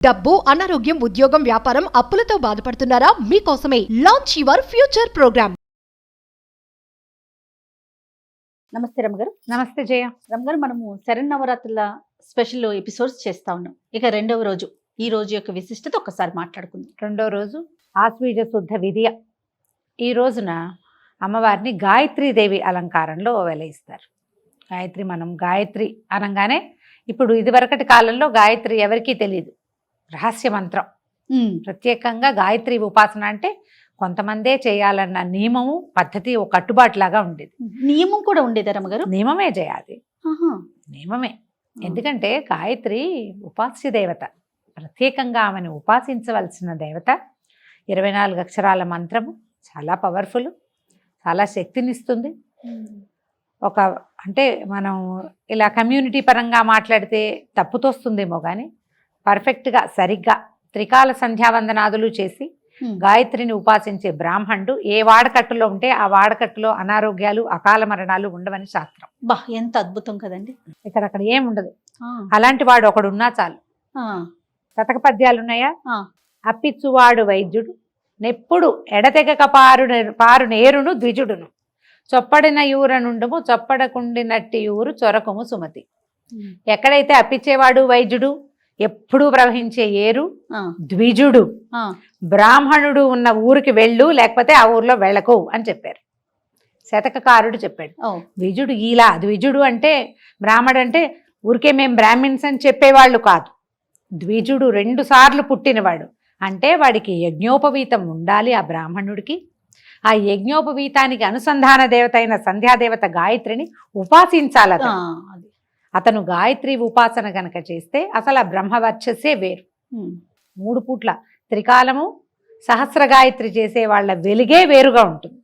డబ్బు, అనారోగ్యం, ఉద్యోగం, వ్యాపారం, అప్పులతో బాధపడుతున్నారా? మీకోసమే లాంచ్ యువర్ ఫ్యూచర్ ప్రోగ్రామ్. నమస్తే రమగారు. నమస్తే జయ. రమగారు, మనము శరన్నవరాత్రుల స్పెషల్ ఎపిసోడ్స్ చేస్తా ఉన్నాం. ఇక రెండవ రోజు, ఈ రోజు యొక్క విశిష్టత ఒక్కసారి మాట్లాడుకుందాం. రెండో రోజు ఆశ్వీజ శుద్ధ విధియ. ఈ రోజున అమ్మవారిని గాయత్రీదేవి అలంకారంలో వెలయిస్తారు. మనం గాయత్రి అనగానే ఇప్పుడు ఇదివరకటి కాలంలో గాయత్రి ఎవరికీ తెలియదు, రహస్య మంత్రం. ప్రత్యేకంగా గాయత్రి ఉపాసన అంటే కొంతమందే చేయాలన్న నియమము, పద్ధతి, ఒక కట్టుబాటులాగా ఉండేది. నియమం కూడా ఉండేదా రమగారు? నియమమే చేయాలి, నియమమే. ఎందుకంటే గాయత్రి ఉపాస్య దేవత, ప్రత్యేకంగా ఆమెను ఉపాసించవలసిన దేవత. 24 అక్షరాల మంత్రము చాలా పవర్ఫుల్, చాలా శక్తినిస్తుంది. అంటే మనం ఇలా కమ్యూనిటీ పరంగా మాట్లాడితే తప్పుతోస్తుందేమో కానీ పర్ఫెక్ట్గా సరిగ్గా త్రికాల సంధ్యావందనాదులు చేసి గాయత్రిని ఉపాసించే బ్రాహ్మణుడు ఏ వాడకట్టులో ఉంటే ఆ వాడకట్టులో అనారోగ్యాలు, అకాల మరణాలు ఉండవని శాస్త్రం. బా, ఎంత అద్భుతం కదండి. ఇక్కడ ఏముండదు. అలాంటి వాడు ఒకడున్నా చాలు. శతక పద్యాలున్నాయా? అప్పిచ్చువాడు వైద్యుడు, నెప్పుడు ఎడతెగక పారు నేరును ద్విజుడును, చొప్పడిన యూరనుండుము చొప్పడకుండినట్టి యూరు చొరకము సుమతి. ఎక్కడైతే అప్పిచ్చేవాడు వైద్యుడు, ఎప్పుడూ ప్రవహించే ఏరు ద్విజుడు, బ్రాహ్మణుడు ఉన్న ఊరికి వెళ్ళు, లేకపోతే ఆ ఊర్లో వెళ్ళకు అని చెప్పారు. శతకకారుడు చెప్పాడు. ద్విజుడు ఇలా, ద్విజుడు అంటే బ్రాహ్మడు అంటే ఊరికే మేము బ్రాహ్మిన్స్ అని చెప్పేవాళ్ళు కాదు. ద్విజుడు 2 సార్లు పుట్టినవాడు అంటే వాడికి యజ్ఞోపవీతం ఉండాలి. ఆ బ్రాహ్మణుడికి ఆ యజ్ఞోపవీతానికి అనుసంధాన దేవత అయిన సంధ్యాదేవత గాయత్రిని ఉపాసించాలి. అతను గాయత్రి ఉపాసన గనక చేస్తే అసలు ఆ బ్రహ్మవర్చస్సే వేరు. 3 పూట్ల త్రికాలము సహస్ర గాయత్రి చేసే వాళ్ళ వెలుగే వేరుగా ఉంటుంది.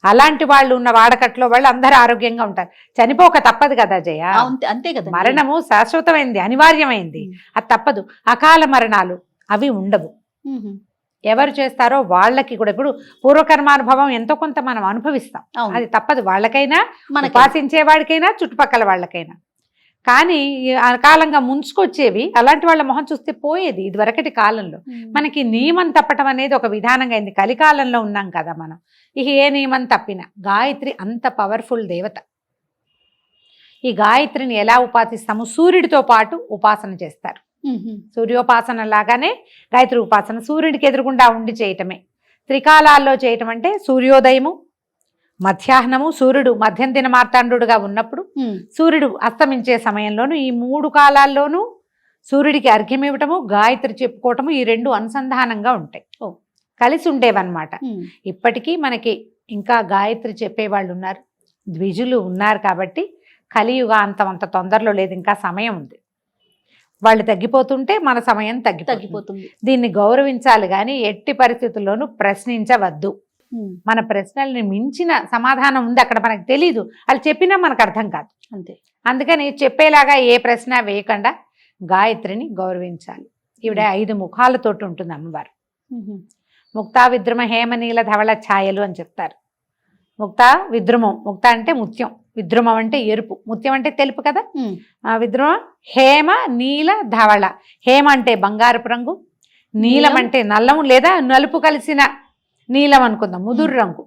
అలాంటి వాళ్ళు ఉన్న వాడకట్లో వాళ్ళు అందరూ ఆరోగ్యంగా ఉంటారు. చనిపోక తప్పదు కదా జయ, అంతే కదా. మరణము శాశ్వతమైంది, అనివార్యమైంది, అది తప్పదు. అకాల మరణాలు అవి ఉండవు. ఎవరు చేస్తారో వాళ్ళకి కూడా ఇప్పుడు పూర్వకర్మానుభవం ఎంతో కొంత మనం అనుభవిస్తాం, అది తప్పదు. వాళ్ళకైనా, ఉపాసించే వాడికైనా, చుట్టుపక్కల వాళ్ళకైనా. కానీ అకాలంగా ముంచుకొచ్చేవి అలాంటి వాళ్ళ మొహం చూస్తే పోయేది. ఇది వరకటి కాలంలో మనకి నియమం తప్పటం అనేది ఒక విధానంగా అయింది. కలికాలంలో ఉన్నాం కదా మనం. ఇక ఏ నియమం తప్పినా గాయత్రి అంత పవర్ఫుల్ దేవత. ఈ గాయత్రిని ఎలా ఉపాసిస్తాము? సూర్యుడితో పాటు ఉపాసన చేస్తారు. సూర్యోపాసన లాగానే గాయత్రి ఉపాసన సూర్యుడికి ఎదురుగుండా ఉండి చేయటమే. త్రికాలాల్లో చేయటం అంటే సూర్యోదయము, మధ్యాహ్నము, సూర్యుడు మధ్యం దిన మార్తాండుగా ఉన్నప్పుడు, సూర్యుడు అస్తమించే సమయంలోను, ఈ 3 కాలాల్లోనూ సూర్యుడికి అర్ఘ్యం ఇవ్వటము, గాయత్రి చెప్పుకోవటము, ఈ 2 అనుసంధానంగా ఉంటాయి, కలిసి ఉండేవన్నమాట. ఇప్పటికీ మనకి ఇంకా గాయత్రి చెప్పేవాళ్ళు ఉన్నారు, ద్విజులు ఉన్నారు. కాబట్టి కలియుగాంతం అంత తొందరలో లేదు, ఇంకా సమయం ఉంది. వాళ్ళు తగ్గిపోతుంటే మన సమయం తగ్గిపోతుంది. దీన్ని గౌరవించాలి కానీ ఎట్టి పరిస్థితుల్లోనూ ప్రశ్నించవద్దు. మన ప్రశ్నల్ని మించిన సమాధానం ఉంది అక్కడ, మనకు తెలీదు. అది చెప్పినా మనకు అర్థం కాదు, అంతే. అందుకని చెప్పేలాగా ఏ ప్రశ్న వేయకుండా గాయత్రిని గౌరవించాలి. ఈవిడ 5 ముఖాలతోటి ఉంటుంది అమ్మవారు. ముక్తా విద్రుమ హేమనీల ధవళ ఛాయలు అని చెప్తారు. ముక్త విద్రుమం, ముక్త అంటే ముత్యం, విద్రుమం అంటే ఎరుపు, ముత్యం అంటే తెలుపు కదా. విద్రుమం హేమ నీల ధవళ. హేమ అంటే బంగారపు రంగు, నీలం అంటే నల్లము లేదా నలుపు కలిసిన నీలం అనుకుందాం, ముదురు రంగు.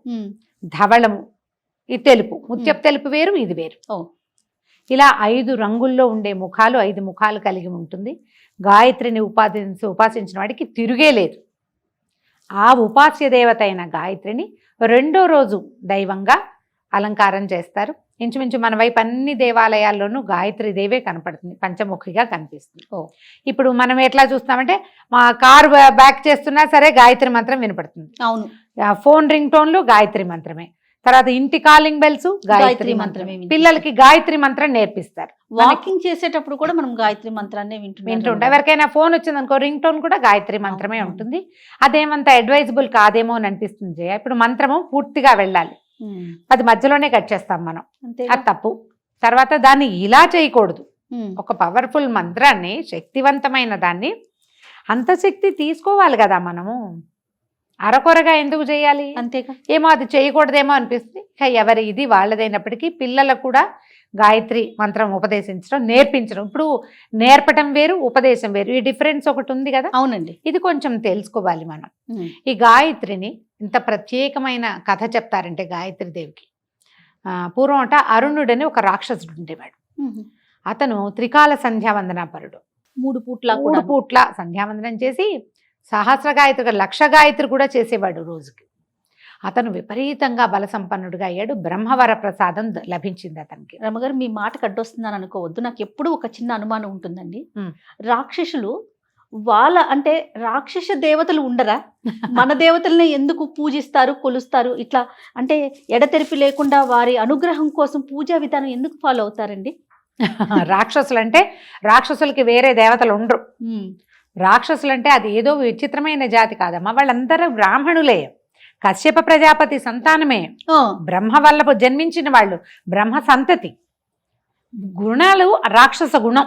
ధవళము ఇది తెలుపు, ముత్యపు తెలుపు వేరు, ఇది వేరు. ఇలా 5 రంగుల్లో ఉండే ముఖాలు, 5 ముఖాలు కలిగి ఉంటుంది. గాయత్రిని ఉపాసించిన వాడికి తిరుగే లేదు. ఆ ఉపాస్య దేవత అయిన గాయత్రిని రెండో రోజు దైవంగా అలంకారం చేస్తారు. ఇంచుమించు మన వైపు అన్ని దేవాలయాల్లోనూ గాయత్రి దేవే కనపడుతుంది, పంచముఖిగా కనిపిస్తుంది. ఇప్పుడు మనం ఎట్లా చూస్తామంటే మా కారు బ్యాక్ చేస్తున్నా సరే గాయత్రి మంత్రం వినపడుతుంది. అవును, ఫోన్ రింగ్ టోన్లు గాయత్రి మంత్రమే. తర్వాత ఇంటి కాలింగ్ బెల్స్ గాయత్రి మంత్రమే. పిల్లలకి గాయత్రి మంత్రం నేర్పిస్తారు. వాకింగ్ చేసేటప్పుడు కూడా మనం గాయత్రి మంత్రాన్ని వింటుంటాం. ఎవరికైనా ఫోన్ వచ్చింది అనుకో, రింగ్ టోన్ కూడా గాయత్రి మంత్రమే ఉంటుంది. అదేమంత అడ్వైజబుల్ కాదేమో అని అనిపిస్తుంది. ఇప్పుడు మంత్రము పూర్తిగా వెళ్ళాలి, అది మధ్యలోనే కట్ చేస్తాం మనం, అది తప్పు. తర్వాత దాన్ని ఇలా చేయకూడదు. ఒక పవర్ఫుల్ మంత్రాన్ని, శక్తివంతమైన దాన్ని, అంత శక్తి తీసుకోవాలి కదా మనము. అరకొరగా ఎందుకు చేయాలి? అంతేగా. ఏమో అది చేయకూడదేమో అనిపిస్తుంది. ఎవరి ఇది వాళ్ళదైనప్పటికీ పిల్లలకు కూడా గాయత్రి మంత్రం ఉపదేశించడం, నేర్పించడం. ఇప్పుడు నేర్పటం వేరు, ఉపదేశం వేరు, ఈ డిఫరెన్స్ ఒకటి ఉంది కదా. అవునండి. ఇది కొంచెం తెలుసుకోవాలి మనం. ఈ గాయత్రిని ఇంత ప్రత్యేకమైన కథ చెప్తారంటే గాయత్రి దేవికి, పూర్వం అరుణుడని ఒక రాక్షసుడు ఉండేవాడు. అతను త్రికాల సంధ్యావందనాపరుడు. 3 పూట్ల 3 పూట్ల సంధ్యావందనం చేసి సహస్ర గాయత్రి, 1,00,000 గాయత్రి కూడా చేసేవాడు రోజుకి. అతను విపరీతంగా బల సంపన్నుడిగా అయ్యాడు. బ్రహ్మవర ప్రసాదం లభించింది అతనికి. రమగారు, మీ మాటకు అడ్డొస్తుందని అనుకోవద్దు, నాకు ఎప్పుడు ఒక చిన్న అనుమానం ఉంటుందండి. రాక్షసులు అంటే రాక్షస దేవతలు ఉండరా? మన దేవతల్ని ఎందుకు పూజిస్తారు, కొలుస్తారు? ఇట్లా అంటే ఎడతెరిపి లేకుండా వారి అనుగ్రహం కోసం పూజా విధానం ఎందుకు ఫాలో అవుతారండి? రాక్షసులు అంటే రాక్షసులకి వేరే దేవతలు ఉండరు. రాక్షసులు అంటే అది ఏదో విచిత్రమైన జాతి కాదమ్మా, వాళ్ళందరూ బ్రాహ్మణులే, కశ్యప ప్రజాపతి సంతానమే, బ్రహ్మ వల్ల జన్మించిన వాళ్ళు, బ్రహ్మ సంతతి. గుణాలు రాక్షస గుణం,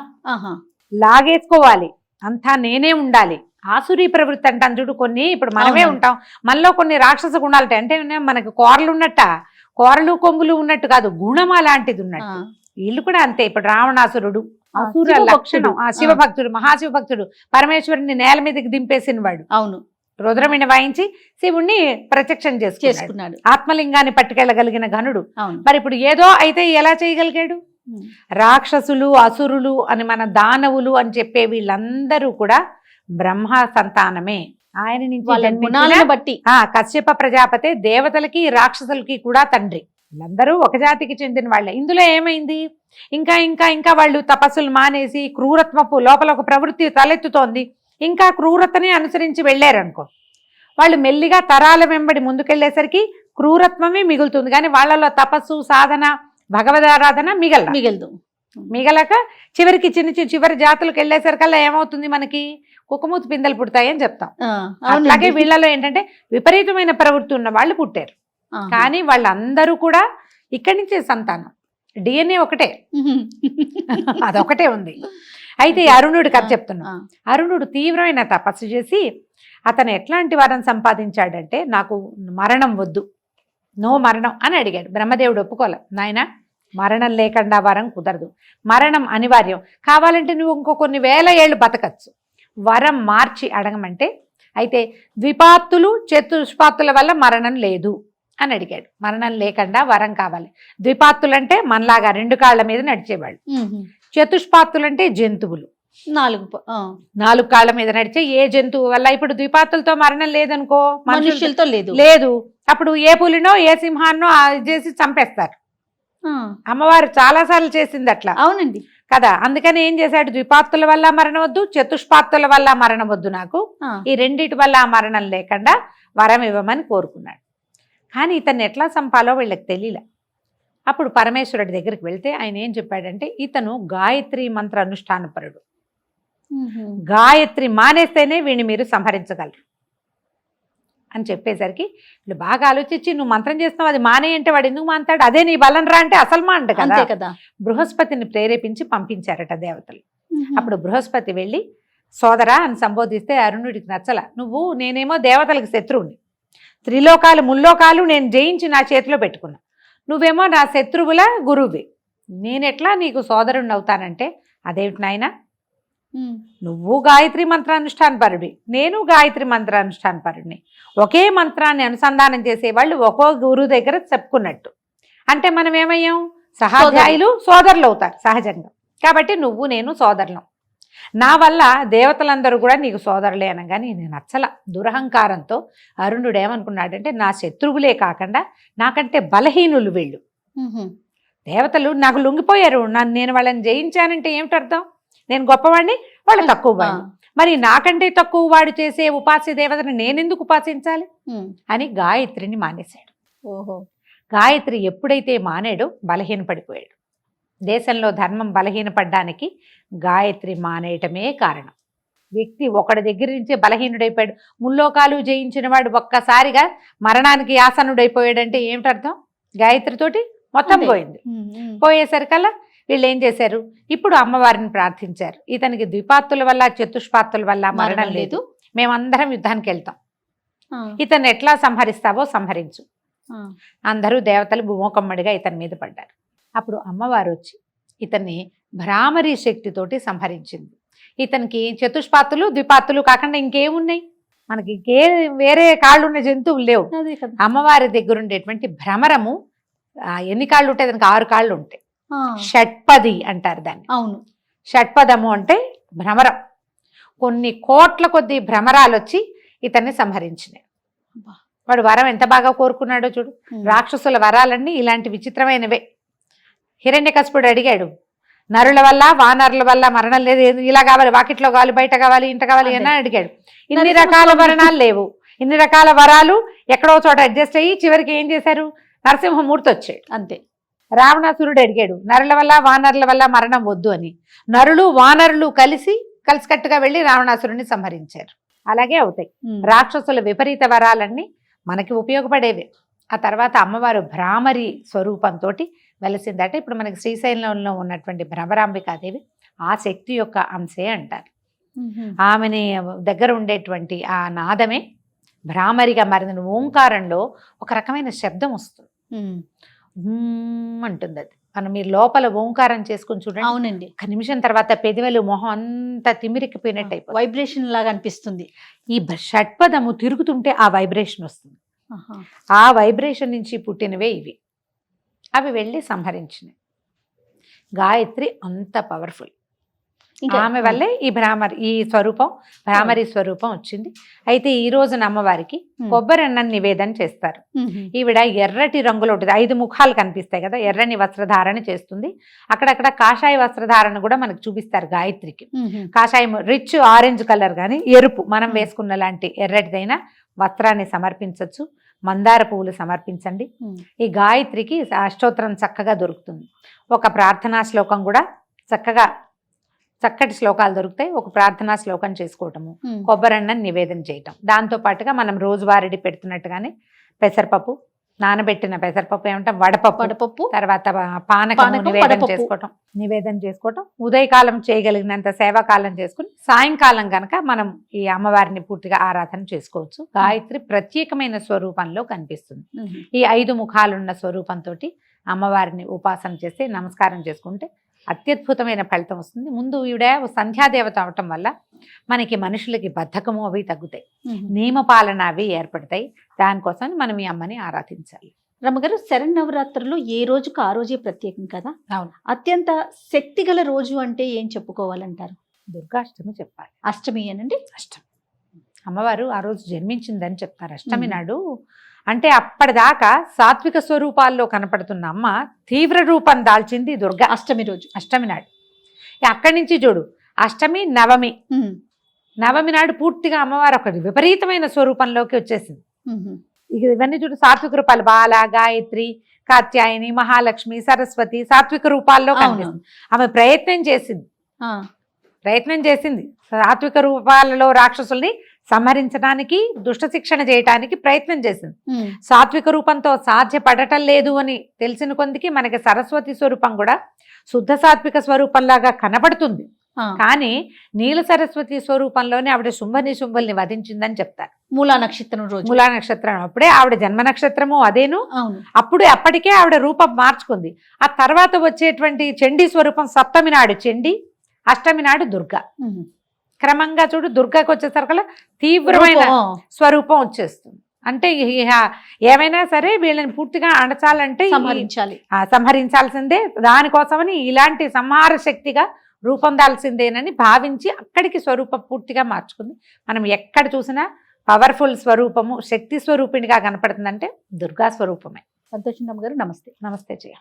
లాగేసుకోవాలి, అంతా నేనే ఉండాలి, ఆసురీ ప్రవృత్తి అంటాను చూడు. కొన్ని ఇప్పుడు మనమే ఉంటాం, మనలో కొన్ని రాక్షస గుణాలు ఉంటాయి. అంటే మనకు కూరలు ఉన్నట్ట, కూరలు కొంగులు ఉన్నట్టు కాదు, గుణం అలాంటిది ఉన్నట్టు. వీళ్ళు కూడా అంతే. ఇప్పుడు రావణాసురుడు అసుర లక్షణం, శివభక్తుడు, మహాశివభక్తుడు, పరమేశ్వరుని నేల మీదకి దింపేసిన వాడు. అవును, రుద్రమిని వాయించి శివుణ్ణి ప్రత్యక్షం చేసుకున్నాడు, ఆత్మలింగాన్ని పట్టుకెళ్ళగలిగిన ఘనుడు. మరి ఇప్పుడు ఏదో అయితే ఎలా చేయగలిగాడు? రాక్షసులు, అసురులు అని, మన దానవులు అని చెప్పే వీళ్ళందరూ కూడా బ్రహ్మ సంతానమే. ఆయన నుంచి బట్టి కశ్యప ప్రజాపతి దేవతలకి రాక్షసులకి కూడా తండ్రి. వీళ్ళందరూ ఒక జాతికి చెందిన వాళ్ళే. ఇందులో ఏమైంది, ఇంకా ఇంకా ఇంకా వాళ్ళు తపస్సులు మానేసి క్రూరత్వపు లోపల ఒక ప్రవృత్తి తలెత్తుతోంది. ఇంకా క్రూరతని అనుసరించి వెళ్ళారనుకో, వాళ్ళు మెల్లిగా తరాల వెంబడి ముందుకెళ్లేసరికి క్రూరత్వమే మిగులుతుంది, కానీ వాళ్ళలో తపస్సు, సాధన, భగవదారాధన మిగలదు. మిగలక చివరికి చివరి జాతులకు వెళ్ళేసరికల్లా ఏమవుతుంది, మనకి కుక్కమూతి పిందెలు పుడతాయని చెప్తాం. అలాగే వీళ్ళలో ఏంటంటే విపరీతమైన ప్రవృత్తి ఉన్న వాళ్ళు పుట్టారు. కానీ వాళ్ళందరూ కూడా ఇక్కడి నుంచే సంతానం, డిఎన్ఏ ఒకటే, అదొకటే ఉంది. అయితే అరుణుడి కథ చెప్తున్నా. అరుణుడు తీవ్రమైన తపస్సు చేసి అతను ఎట్లాంటి వరం సంపాదించాడంటే, నాకు మరణం వద్దు, నో మరణం అని అడిగాడు. బ్రహ్మదేవుడు ఒప్పుకోలే, నాయన మరణం లేకుండా వరం కుదరదు, మరణం అనివార్యం, కావాలంటే నువ్వు ఇంకో కొన్ని వేల ఏళ్ళు బతకచ్చు, వరం మార్చి అడగమంటే, అయితే ద్విపాత్తులు చతుష్పాత్తుల వల్ల మరణం లేదు అని అడిగాడు. మరణం లేకుండా వరం కావాలి. ద్విపాత్తులంటే మనలాగా 2 కాళ్ళ మీద నడిచేవాళ్ళు, చతుష్పాత్తులంటే జంతువులు, 4 కాళ్ళ మీద నడిచే ఏ జంతువు వల్ల. ఇప్పుడు ద్విపాత్తులతో మరణం లేదనుకో, మనుషులతో లేదు, అప్పుడు ఏ పులినో ఏ సింహాన్నో చేసి చంపేస్తారు. అమ్మవారు చాలా సార్లు చేసింది అట్లా. అవునండి కదా. అందుకని ఏం చేశాడు, ద్విపాత్తుల వల్ల మరణం వద్దు, చతుష్పాత్తుల వల్ల మరణం వద్దు, నాకు ఈ రెండిటి వల్ల మరణం లేకుండా వరం ఇవ్వమని కోరుకున్నాడు. కానీ ఇతన్ని ఎట్లా చంపాలో వీళ్ళకి తెలియలే. అప్పుడు పరమేశ్వరుడి దగ్గరికి వెళ్తే ఆయన ఏం చెప్పాడంటే, ఇతను గాయత్రి మంత్ర అనుష్ఠానపరుడు, గాయత్రి మానేస్తేనే వీడిని మీరు సంహరించగలరు అని చెప్పేసరికి వీళ్ళు బాగా ఆలోచించి, నువ్వు మంత్రం చేస్తున్నావు, అది మానే అంటే వాడు ఎందుకు మానతాడు, అదే నీ బలం రా అంటే అసలు మాంట కదా. బృహస్పతిని ప్రేరేపించి పంపించారట దేవతలు. అప్పుడు బృహస్పతి వెళ్ళి సోదరా అని సంబోధిస్తే అరుణుడికి నచ్చల. నేనేమో దేవతలకు శత్రువుని, త్రిలోకాలు ముల్లోకాలు నేను జయించి నా చేతిలో పెట్టుకున్నా, నువ్వేమో నా శత్రువుల గురువువి, నేనెట్లా నీకు సోదరుణ్ణి అవుతానంటే, అదేమిటి నాయన, నువ్వు గాయత్రి మంత్రానుష్ఠానపరుడి, నేను గాయత్రి మంత్రానుష్ఠానపరుడిని, ఒకే మంత్రాన్ని అనుసంధానం చేసేవాళ్ళు ఒక్కో గురువు దగ్గర చెప్పుకున్నట్టు. అంటే మనం ఏమయ్యాం, సహాధ్యాయులు సోదరులు అవుతారు సహజంగా. కాబట్టి నువ్వు నేను సోదరులం, నా వల్ల దేవతలందరూ కూడా నీకు సోదరులే అనగానే నేను నచ్చల. దురహంకారంతో అరుణుడు ఏమనుకున్నాడంటే, నా శత్రువులే కాకుండా నాకంటే బలహీనులు వీళ్ళు, దేవతలు నాకు లొంగిపోయారు, నేను వాళ్ళని జయించానంటే ఏమిటి అర్థం, నేను గొప్పవాడిని, వాళ్ళు తక్కువ వాడిని, మరి నాకంటే తక్కువ వాడు చేసే ఉపాస్య దేవతను నేనెందుకు ఉపాసించాలి అని గాయత్రిని మానేశాడు. గాయత్రి ఎప్పుడైతే మానేడో బలహీన పడిపోయాడు. దేశంలో ధర్మం బలహీనపడ్డానికి గాయత్రి మానేయటమే కారణం. వ్యక్తి ఒకడి దగ్గర నుంచే బలహీనుడైపోయాడు. ముల్లోకాలు జయించిన వాడు ఒక్కసారిగా మరణానికి ఆసనుడైపోయాడంటే ఏమిటి అర్థం, గాయత్రితోటి మొత్తం పోయింది. పోయేసరికల్లా వీళ్ళు ఏం చేశారు, ఇప్పుడు అమ్మవారిని ప్రార్థించారు, ఇతనికి ద్విపాత్తుల వల్ల చతుష్పాత్తుల వల్ల మరణం లేదు, మేమందరం యుద్ధానికి వెళ్తాం, ఇతన్ని ఎట్లా సంహరిస్తావో సంహరించు. అందరూ దేవతలు భూమోకమ్మడిగా ఇతని మీద పడ్డారు. అప్పుడు అమ్మవారు వచ్చి ఇతన్ని భ్రామరీ శక్తితోటి సంహరించింది. ఇతనికి చతుష్పాతులు ద్విపాతులు కాకుండా ఇంకేమున్నాయి, మనకి ఇంకే వేరే కాళ్ళు ఉన్న జంతువులు లేవు. అదే కదా. అమ్మవారి దగ్గర ఉండేటువంటి భ్రమరము ఎన్ని కాళ్ళు ఉంటాయి, దానికి 6 కాళ్ళు ఉంటాయి. షట్పది అంటారు దాన్ని. అవును, షట్పదము అంటే భ్రమరం. కొన్ని కోట్ల కొద్ది భ్రమరాలు వచ్చి ఇతన్ని సంహరించినాయి. వాడు వరం ఎంత బాగా కోరుకున్నాడో చూడు. రాక్షసుల వరాలన్నీ ఇలాంటి విచిత్రమైనవే. హిరణ్యకశిపుడు అడిగాడు, నరుల వల్ల వానరుల వల్ల మరణం లేదు, ఇలా కావాలి, వాకిట్లో కావాలి, బయట కావాలి, ఇంట కావాలి అని అడిగాడు. ఇన్ని రకాల వరణాలు లేవు, ఇన్ని రకాల వరాలు ఎక్కడో చోట అడ్జస్ట్ అయ్యి చివరికి ఏం చేశారు, నరసింహమూర్తి వచ్చాడు. అంతే. రావణాసురుడు అడిగాడు, నరుల వల్ల వానరుల వల్ల మరణం వద్దు అని. నరులు వానరులు కలిసికట్టుగా వెళ్ళి రావణాసురుడిని సంహరించారు. అలాగే అవుతాయి రాక్షసుల విపరీత వరాలన్నీ మనకి ఉపయోగపడేవి. ఆ తర్వాత అమ్మవారు భ్రామరి స్వరూపంతో వెలసిందట. ఇప్పుడు మనకి శ్రీశైలంలో ఉన్నటువంటి భ్రమరాంబికాదేవి ఆ శక్తి యొక్క అంశే అంటారు. ఆమెని దగ్గర ఉండేటువంటి ఆ నాదమే భ్రామరిగా మారింది. ఓంకారంలో ఒక రకమైన శబ్దం వస్తుంది, అంటుంది. అది మనం మీరు లోపల ఓంకారం చేసుకుని చూడండి. అవునండి. ఒక నిమిషం తర్వాత పెదవులు మొహం అంతా తిమిరికిపోయినట్టు అయిపోతుంది, వైబ్రేషన్ లాగా అనిపిస్తుంది. ఈ షట్పదము తిరుగుతుంటే ఆ వైబ్రేషన్ వస్తుంది. ఆ వైబ్రేషన్ నుంచి పుట్టినవే ఇవి. అవి వెళ్ళి సంహరించినవి. గాయత్రి అంత పవర్ఫుల్. ఆమె వల్లే ఈ స్వరూపం భ్రామరి స్వరూపం వచ్చింది. అయితే ఈ రోజున అమ్మవారికి కొబ్బరి అన్నం నివేదన చేస్తారు. ఈవిడ ఎర్రటి రంగులో ఉంటుంది, 5 ముఖాలు కనిపిస్తాయి కదా, ఎర్రని వస్త్రధారణ చేస్తుంది. అక్కడక్కడ కాషాయ వస్త్రధారణ కూడా మనకు చూపిస్తారు గాయత్రికి. కాషాయం రిచ్ ఆరెంజ్ కలర్ కానీ ఎరుపు మనం వేసుకున్న లాంటి ఎర్రటిదైనా వస్త్రాన్ని సమర్పించవచ్చు. మందార పువ్వులు సమర్పించండి. ఈ గాయత్రికి అష్టోత్తరం చక్కగా దొరుకుతుంది. ఒక ప్రార్థనా శ్లోకం కూడా చక్కటి శ్లోకాలు దొరుకుతాయి. ఒక ప్రార్థనా శ్లోకం చేసుకోవటము, కొబ్బరన్నం నివేదన చేయటం. దాంతో పాటుగా మనం రోజువారీ పెడుతున్నట్టుగానే పెసరపప్పు, నానబెట్టిన పెసరపప్పు ఏమంటాం, వడపప్పు, తర్వాత పానకం నివేదన చేసుకోవటం. ఉదయకాలం చేయగలిగినంత సేవాకాలం చేసుకుని సాయంకాలం కనుక మనం ఈ అమ్మవారిని పూర్తిగా ఆరాధన చేసుకోవచ్చు. గాయత్రి ప్రత్యేకమైన స్వరూపంలో కనిపిస్తుంది. ఈ 5 ముఖాలున్న స్వరూపంతో అమ్మవారిని ఉపాసన చేసి నమస్కారం చేసుకుంటే అత్యద్భుతమైన ఫలితం వస్తుంది. ముందు ఈవిడ సంధ్యాదేవత అవటం వల్ల మనకి మనుషులకి బద్ధకము అవి తగ్గుతాయి, నియమపాలన అవి ఏర్పడతాయి. దానికోసం మనం ఈ అమ్మని ఆరాధించాలి. రమ్మగారు, శరన్నవరాత్రులు ఏ రోజుకు ఆ రోజే ప్రత్యేకం కదా. అవును. అత్యంత శక్తి గల రోజు అంటే ఏం చెప్పుకోవాలంటారు? దుర్గాష్టమి చెప్పాలి. అష్టమి అనండి. అష్టమి అమ్మవారు ఆ రోజు జన్మించిందని చెప్తారు. అష్టమి నాడు అంటే అప్పటిదాకా సాత్విక స్వరూపాల్లో కనపడుతున్న అమ్మ తీవ్ర రూపం దాల్చింది దుర్గా అష్టమి రోజు, అష్టమి నాడు. అక్కడి నుంచి చూడు, అష్టమి నవమి నాడు పూర్తిగా అమ్మవారు ఒక విపరీతమైన స్వరూపంలోకి వచ్చేసింది. ఇక ఇవన్నీ చూడు, సాత్విక రూపాలు బాల, గాయత్రి, కాత్యాయని, మహాలక్ష్మి, సరస్వతి సాత్విక రూపాల్లో కనిపిస్తుంది. ఆమె ప్రయత్నం చేసింది సాత్విక రూపాలలో రాక్షసుల్ని సంహరించడానికి, దుష్ట శిక్షణ చేయడానికి ప్రయత్నం చేసింది. సాత్విక రూపంతో సాధ్యపడటం లేదు అని తెలిసిన కొందికి మనకి సరస్వతి స్వరూపం కూడా శుద్ధ సాత్విక స్వరూపంలాగా కనబడుతుంది. కానీ నీల సరస్వతి స్వరూపంలోనే ఆవిడ శుంభుల్ని వధించిందని చెప్తారు. మూలా నక్షత్రం రోజు, మూలా నక్షత్రం అప్పుడే ఆవిడ జన్మ నక్షత్రము అదేను. అప్పటికే ఆవిడ రూపం మార్చుకుంది. ఆ తర్వాత వచ్చేటువంటి చండీ స్వరూపం సప్తమి నాడు చండీ, అష్టమి నాడు దుర్గా. క్రమంగా చూడు, దుర్గాకి వచ్చేసరికి తీవ్రమైన స్వరూపం వచ్చేస్తుంది. అంటే ఏమైనా సరే వీళ్ళని పూర్తిగా అణచాలంటే సంహరించాల్సిందే. దానికోసమని ఇలాంటి సంహార శక్తిగా రూపం దాల్సిందేనని భావించి అక్కడికి స్వరూపం పూర్తిగా మార్చుకుంది. మనం ఎక్కడ చూసినా పవర్ఫుల్ స్వరూపము, శక్తి స్వరూపిణిగా కనపడుతుందంటే దుర్గా స్వరూపమే. సంతోషం గారు, నమస్తే. నమస్తే జయ.